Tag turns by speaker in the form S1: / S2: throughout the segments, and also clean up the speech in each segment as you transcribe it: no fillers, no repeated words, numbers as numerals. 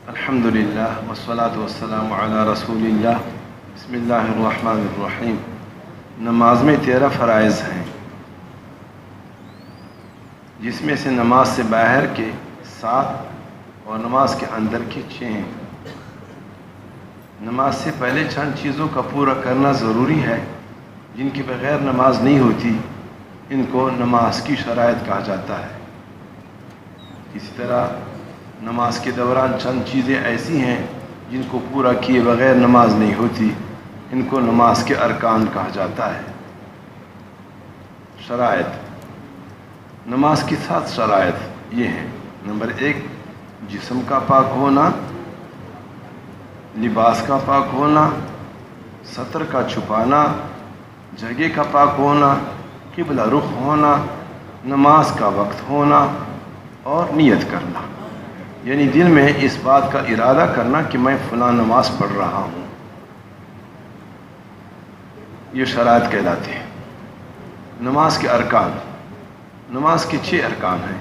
S1: الحمدللہ والصلاة والسلام علی رسول اللہ بسم اللہ الرحمن الرحیم۔ نماز میں 13 فرائض ہیں، جس میں سے نماز سے باہر کے 7 اور نماز کے اندر کے 6 ہیں۔ نماز سے پہلے چند چیزوں کا پورا کرنا ضروری ہے، جن کے بغیر نماز نہیں ہوتی۔ ان کو نماز کی شرائط کہا جاتا ہے۔ اسی طرح نماز کے دوران چند چیزیں ایسی ہیں جن کو پورا کیے بغیر نماز نہیں ہوتی۔ ان کو نماز کے ارکان کہا جاتا ہے۔ شرائط، نماز کی 7 شرائط یہ ہیں۔ نمبر 1، جسم کا پاک ہونا، لباس کا پاک ہونا، سطر کا چھپانا، جگہ کا پاک ہونا، قبلہ رخ ہونا، نماز کا وقت ہونا اور نیت کرنا، یعنی دل میں اس بات کا ارادہ کرنا کہ میں فلاں نماز پڑھ رہا ہوں۔ یہ شرائط کہلاتے ہیں۔ نماز کے ارکان، نماز کے 6 ارکان ہیں۔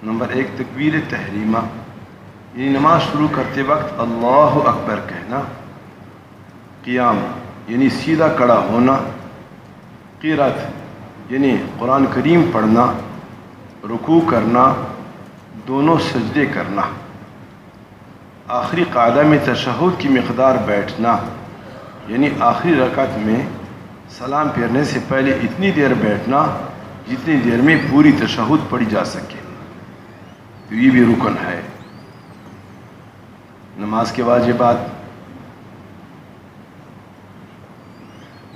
S1: نمبر 1، تکبیر تحریمہ، یعنی نماز شروع کرتے وقت اللہ اکبر کہنا۔ قیام، یعنی سیدھا کھڑا ہونا۔ قرات، یعنی قرآن کریم پڑھنا۔ رکوع کرنا، دونوں سجدے کرنا۔ آخری قاعدہ میں تشہد کی مقدار بیٹھنا، یعنی آخری رکعت میں سلام پھیرنے سے پہلے اتنی دیر بیٹھنا جتنی دیر میں پوری تشہد پڑھی جا سکے۔ تو یہ بھی رکن ہے۔ نماز کے واجبات،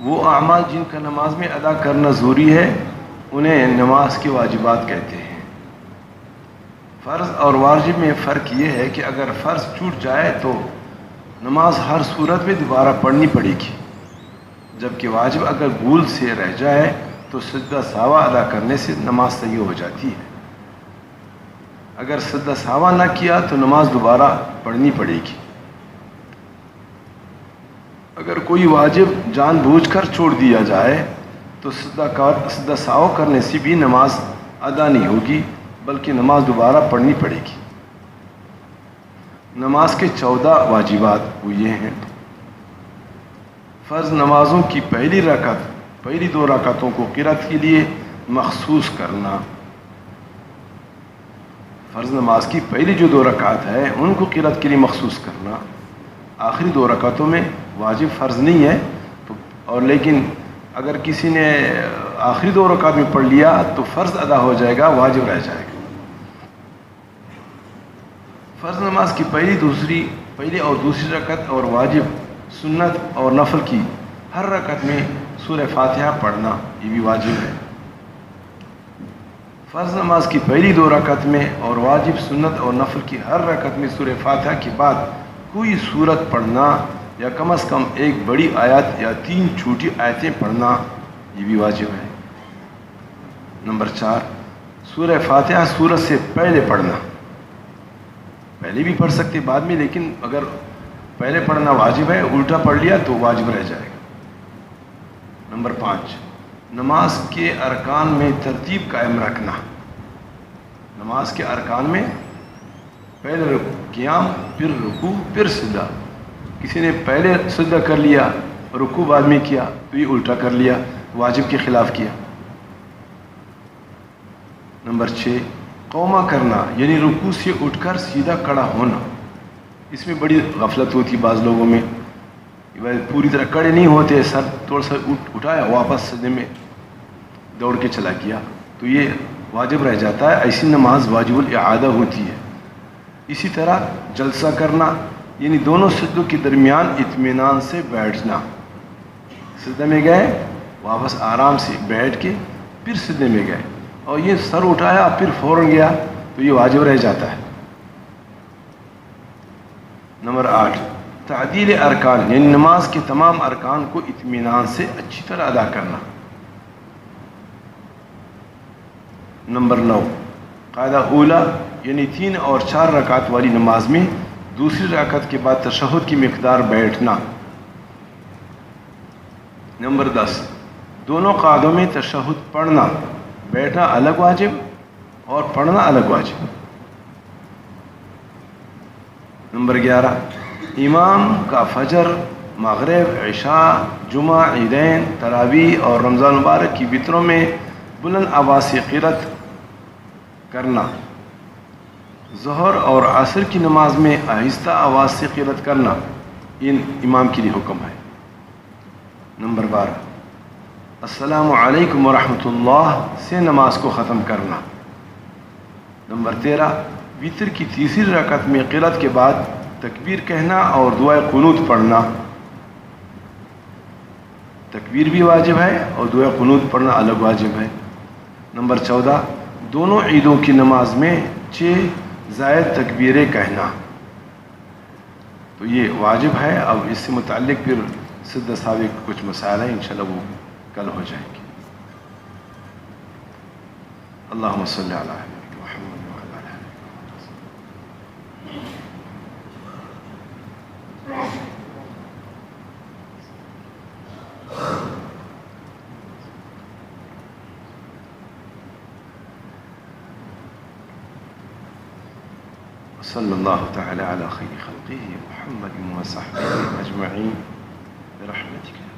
S1: وہ اعمال جن کا نماز میں ادا کرنا ضروری ہے انہیں نماز کے واجبات کہتے ہیں۔ فرض اور واجب میں فرق یہ ہے کہ اگر فرض چھوٹ جائے تو نماز ہر صورت میں دوبارہ پڑھنی پڑے گی، جبکہ واجب اگر بھول سے رہ جائے تو سجدہ سہوا ادا کرنے سے نماز صحیح ہو جاتی ہے۔ اگر سجدہ سہوا نہ کیا تو نماز دوبارہ پڑھنی پڑے گی۔ اگر کوئی واجب جان بوجھ کر چھوڑ دیا جائے تو سجدہ سہوا کرنے سے بھی نماز ادا نہیں ہوگی، بلکہ نماز دوبارہ پڑھنی پڑے گی۔ نماز کے 14 واجبات وہ یہ ہیں۔ فرض نمازوں کی پہلی 2 رکعتوں کو قرات کے لیے مخصوص کرنا۔ فرض نماز کی پہلی جو 2 رکعت ہے ان کو قرات کے لیے مخصوص کرنا۔ آخری 2 رکعتوں میں واجب فرض نہیں ہے اور لیکن اگر کسی نے آخری 2 رکعت میں پڑھ لیا تو فرض ادا ہو جائے گا، واجب رہ جائے گا۔ فرض نماز کی پہلی اور دوسری رکعت اور واجب، سنت اور نفل کی ہر رکعت میں سورہ فاتحہ پڑھنا، یہ بھی واجب ہے۔ فرض نماز کی پہلی 2 رکعت میں اور واجب، سنت اور نفل کی ہر رکعت میں سورہ فاتحہ کے بعد کوئی سورت پڑھنا یا کم از کم 1 بڑی آیت یا 3 چھوٹی آیتیں پڑھنا، یہ بھی واجب ہے۔ نمبر 4، سورہ فاتحہ سورت سے پہلے پڑھنا۔ پہلے بھی پڑھ سکتے بعد میں، لیکن اگر پہلے پڑھنا واجب ہے، الٹا پڑھ لیا تو واجب رہ جائے گا۔ نمبر 5، نماز کے ارکان میں ترتیب قائم رکھنا۔ نماز کے ارکان میں پہلے قیام، پھر رکوع، پھر سجدہ۔ کسی نے پہلے سجدہ کر لیا، رکوع بعد میں کیا تو یہ الٹا کر لیا، واجب کے خلاف کیا۔ نمبر 6، قومہ کرنا، یعنی رکوع سے اٹھ کر سیدھا کھڑا ہونا۔ اس میں بڑی غفلت ہوتی بعض لوگوں میں، پوری طرح کھڑے نہیں ہوتے، سر تھوڑا سا اٹھایا واپس سجدے میں دوڑ کے چلا گیا تو یہ واجب رہ جاتا ہے۔ ایسی نماز واجب الاعادہ ہوتی ہے۔ اسی طرح جلسہ کرنا، یعنی دونوں سجدوں کے درمیان اطمینان سے بیٹھنا۔ سجدے میں گئے، واپس آرام سے بیٹھ کے پھر سجدے میں گئے، اور یہ سر اٹھایا پھر فوراً گیا تو یہ واجب رہ جاتا ہے۔ نمبر 8، تعدیل ارکان، یعنی نماز کے تمام ارکان کو اطمینان سے اچھی طرح ادا کرنا۔ نمبر 9، قاعدہ اولا، یعنی 3 اور 4 رکعت والی نماز میں دوسری رکعت کے بعد تشہد کی مقدار بیٹھنا۔ نمبر 10، دونوں قعدوں میں تشہد پڑھنا، بیٹھنا الگ واجب اور پڑھنا الگ واجب۔ نمبر 11، امام کا فجر، مغرب، عشاء، جمعہ، عیدین، تراویح اور رمضان مبارک کی وطروں میں بلند آواز سے قرأت کرنا، ظہر اور عصر کی نماز میں آہستہ آواز سے قرأت کرنا، ان امام کے لیے حکم ہے۔ نمبر 12، السلام علیکم ورحمۃ اللہ سے نماز کو ختم کرنا۔ نمبر 13، وطر کی تیسری رکعت میں قرأت کے بعد تکبیر کہنا اور دعائے قنوت پڑھنا۔ تکبیر بھی واجب ہے اور دعائے قنوت پڑھنا الگ واجب ہے۔ نمبر 14، دونوں عیدوں کی نماز میں 6 زائد تکبیریں کہنا، تو یہ واجب ہے۔ اب اس سے متعلق پھر سدھ ثابت کچھ مسائل ہیں، انشاءاللہ وہ کل ہو جائیں گے۔ اللہم صلی علی محمد وعلی آل صلی اللہ تعالی علی خیر خلقہ محمد وصحبہ اجمعین برحمتک۔